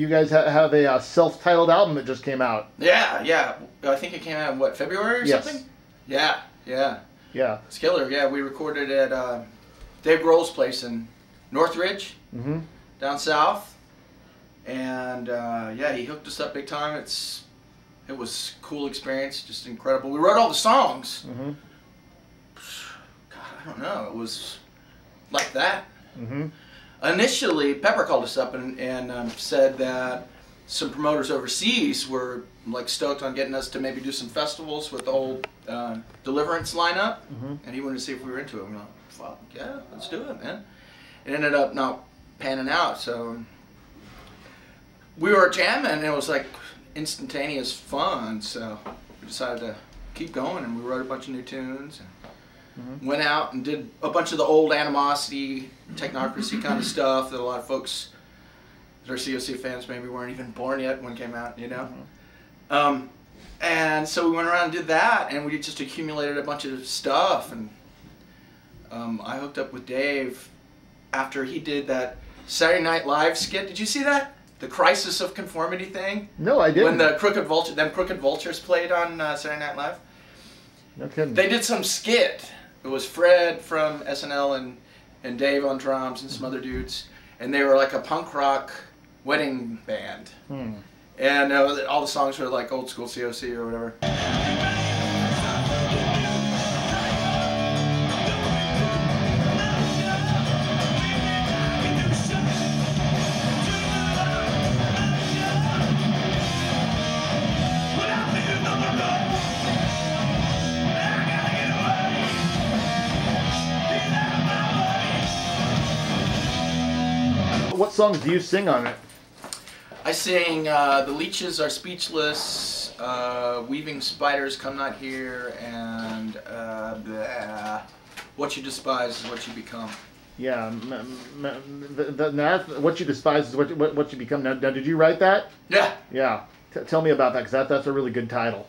you guys have a self-titled album that just came out. Yeah. I think it came out in, what, February or something? Yeah. It's killer. Yeah, we recorded at Dave Grohl's place in Northridge, down south. And yeah, he hooked us up big time. It was a cool experience, just incredible. We wrote all the songs. God, I don't know. It was like that. Initially, Pepper called us up and said that some promoters overseas were like stoked on getting us to maybe do some festivals with the whole Deliverance lineup, and he wanted to see if we were into it. We're like, fuck yeah, let's do it, man. It ended up not panning out, so we were jamming, and it was like instantaneous fun. So we decided to keep going, and we wrote a bunch of new tunes. And went out and did a bunch of the old Animosity, Technocracy kind of stuff that a lot of folks that are C.O.C fans maybe weren't even born yet when it came out, you know. And so we went around and did that, and we just accumulated a bunch of stuff. And I hooked up with Dave after he did that Saturday Night Live skit. Did you see that? The Crisis of Conformity thing? No, I didn't. When the Crooked Vultures played on Saturday Night Live. No kidding. They did some skit. It was Fred from SNL and Dave on drums and some other dudes, and they were like a punk rock wedding band. And all the songs were like old school C.O.C or whatever. What songs do you sing on it? I sing The Leeches Are Speechless, Weaving Spiders Come Not Here, and What You Despise Is What You Become. Yeah, What You Despise Is What You Become. Now, did you write that? Yeah. Yeah. Tell me about that, because that's a really good title.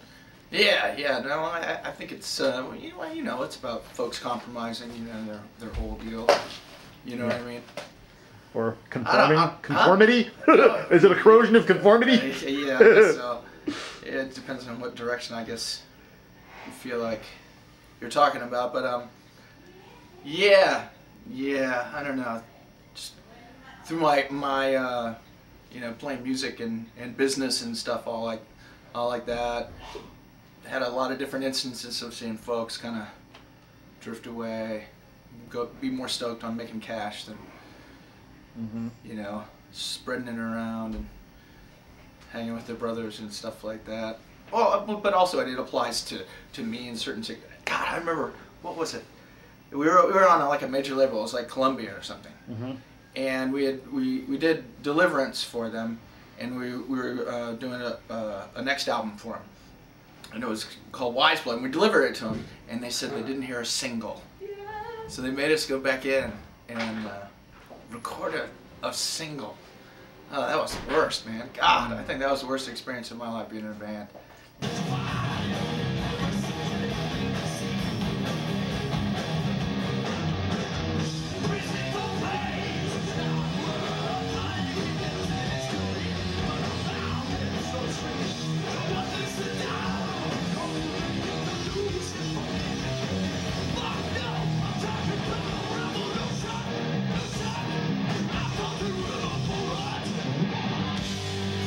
Yeah. No, I think it's you know, it's about folks compromising, you know, their whole deal. You know what I mean? Or conformity? Is it a corrosion of conformity? Yeah, I guess so. It depends on what direction, I guess, you feel like you're talking about. But yeah, I don't know. Just through my you know, playing music and business and stuff, all like that. Had a lot of different instances of seeing folks kind of drift away, be more stoked on making cash than you know, spreading it around and hanging with their brothers and stuff like that. Well, but also it applies to me in certain. God, I remember, what was it? We were on like a major label. It was like Columbia or something, and we did Deliverance for them, and we were doing a next album for them, and it was called Wise Blood. And we delivered it to them, and they said they didn't hear a single, so they made us go back in and record a single. Oh, that was the worst, man. God, I think that was the worst experience of my life being in a band.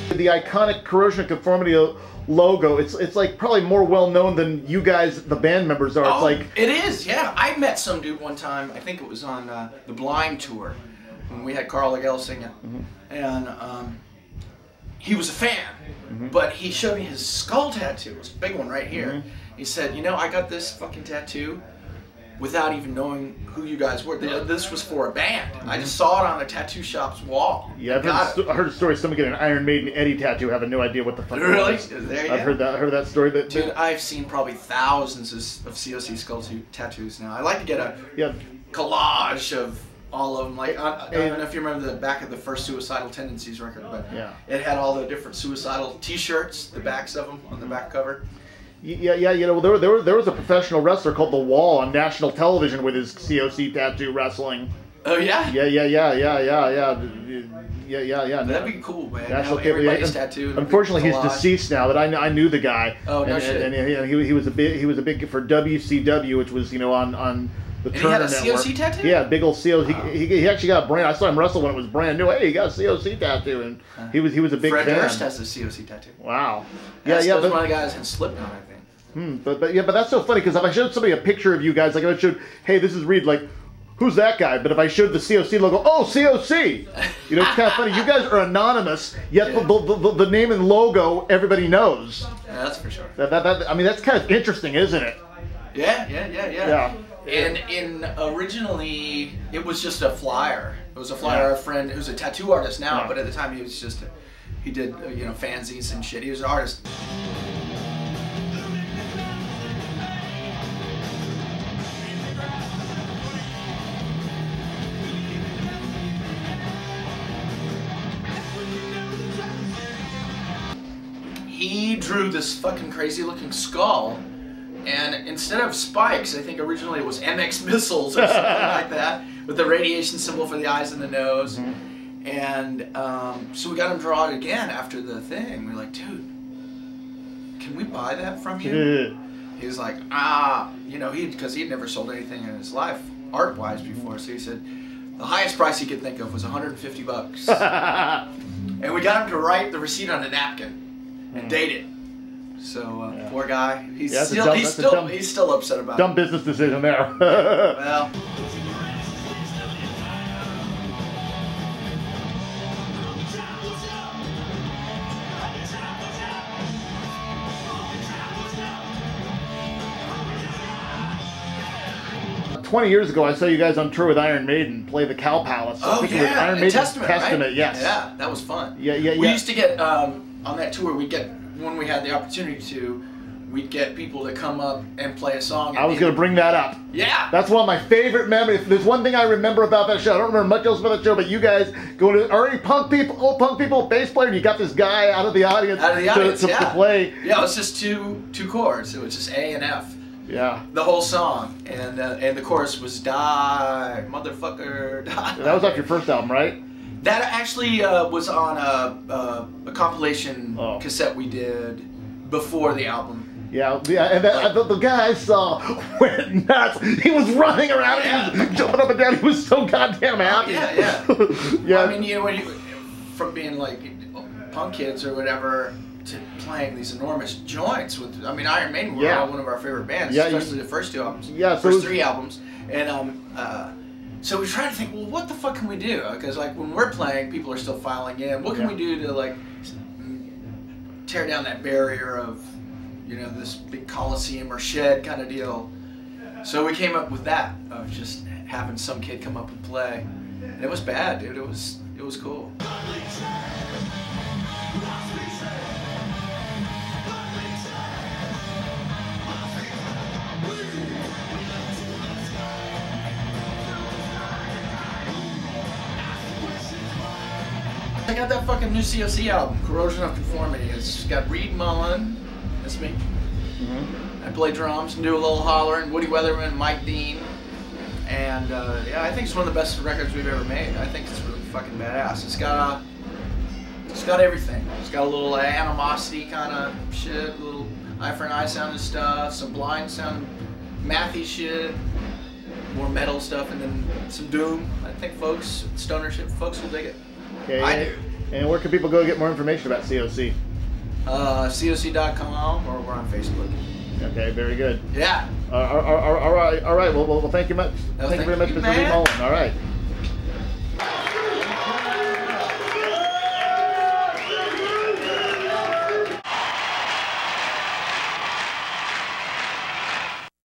The iconic Corrosion of Conformity logo, it's like probably more well known than you guys, the band members, are. It's like, it is, yeah. I met some dude one time, I think it was on the Blind tour, when we had Carl Legel singing, and he was a fan, but he showed me his skull tattoo. It was a big one right here. He said, you know, I got this fucking tattoo without even knowing who you guys were. This was for a band. I just saw it on a tattoo shop's wall. Yeah, I heard a story of someone getting an Iron Maiden Eddie tattoo, having no idea what the fuck it was. There, I've heard that story. Dude, I've seen probably thousands of C.O.C skull tattoos now. I like to get a collage of all of them. Like, I don't know if you remember the back of the first Suicidal Tendencies record, but it had all the different suicidal T-shirts, the backs of them on the back cover. Yeah, you know, there was a professional wrestler called The Wall on national television with his C.O.C tattoo wrestling. Oh yeah. Yeah. That'd be cool, man. National Everybody's tattooed. Unfortunately, he's deceased now. But I knew the guy. Oh no shit. And he was a big for WCW, which was on the Turner he had a Network. C.O.C. tattoo? Yeah, big old C.O.C. Wow. He actually got a brand. I saw him wrestle when it was brand new. Hey, he got a C.O.C. tattoo, and he was a big Fred fan. Durst has a C.O.C. tattoo. Wow. Yeah. But One of the guys in Slipknot, I think. But that's so funny because if I showed somebody a picture of you guys, like if I showed, hey, this is Reed, like, who's that guy? But if I showed the C.O.C. logo, oh, C.O.C. You know, it's kind of funny. You guys are anonymous, yet the name and logo everybody knows. Yeah, that's for sure. I mean, that's kind of interesting, isn't it? Yeah. And originally, it was just a flyer. It was a flyer. A friend who's a tattoo artist now, but at the time he was just he did fanzines and shit. He was an artist. He drew this fucking crazy looking skull, and instead of spikes, I think originally it was MX missiles or something like that, with the radiation symbol for the eyes and the nose. And so we got him draw it again after the thing. We were like, dude, can we buy that from you? He was like, because he'd never sold anything in his life art-wise before, so he said the highest price he could think of was $150. And we got him to write the receipt on a napkin and date it. So poor guy. He's still upset about it. Dumb business decision there. Well. 20 years ago, I saw you guys on tour with Iron Maiden play the Cow Palace. Oh yeah, Iron Maiden Testament, right? Yes. Yeah, that was fun. Yeah. We used to get on that tour. When we had the opportunity to, we'd get people to come up and play a song. I was going to bring that up. Yeah. That's one of my favorite memories. There's one thing I remember about that show. I don't remember much else about that show, but you guys going to already old punk people, bass player, and you got this guy out of the audience, to play. Yeah, it was just two chords. It was just A and F. Yeah. The whole song, and the chorus was "Die, motherfucker, die." That was off your first album, right? That actually was on a compilation cassette we did before the album. Yeah, and the guy I saw went nuts. He was running around, he was jumping up and down. He was so goddamn happy. Yeah. Well, I mean, from being like punk kids or whatever to playing these enormous joints with, Iron Maiden were one of our favorite bands, especially the first two albums. Yeah, first three albums, and so we tried to think, well, what the fuck can we do? Because like when we're playing, people are still filing in. What can we do to like tear down that barrier of, this big coliseum or shed kind of deal? So we came up with that of just having some kid come up and play, and it was bad, dude. It was cool. Check out that fucking new C.O.C. album, Corrosion of Conformity. It's got Reed Mullin, that's me. I play drums and do a little hollering, Woody Weatherman, Mike Dean. And I think it's one of the best records we've ever made. I think it's really fucking badass. It's got everything. It's got a little animosity kind of shit, a little eye for an eye sounding stuff, some blind sounding mathy shit, more metal stuff, and then some doom. I think stoner shit, folks will dig it. Okay, I do. And where can people go to get more information about C.O.C? C.O.C.com, or we're on Facebook. Okay, very good. Yeah. All right. Well, thank you much. Thank you very much, Mr. Reed Mullin. All right.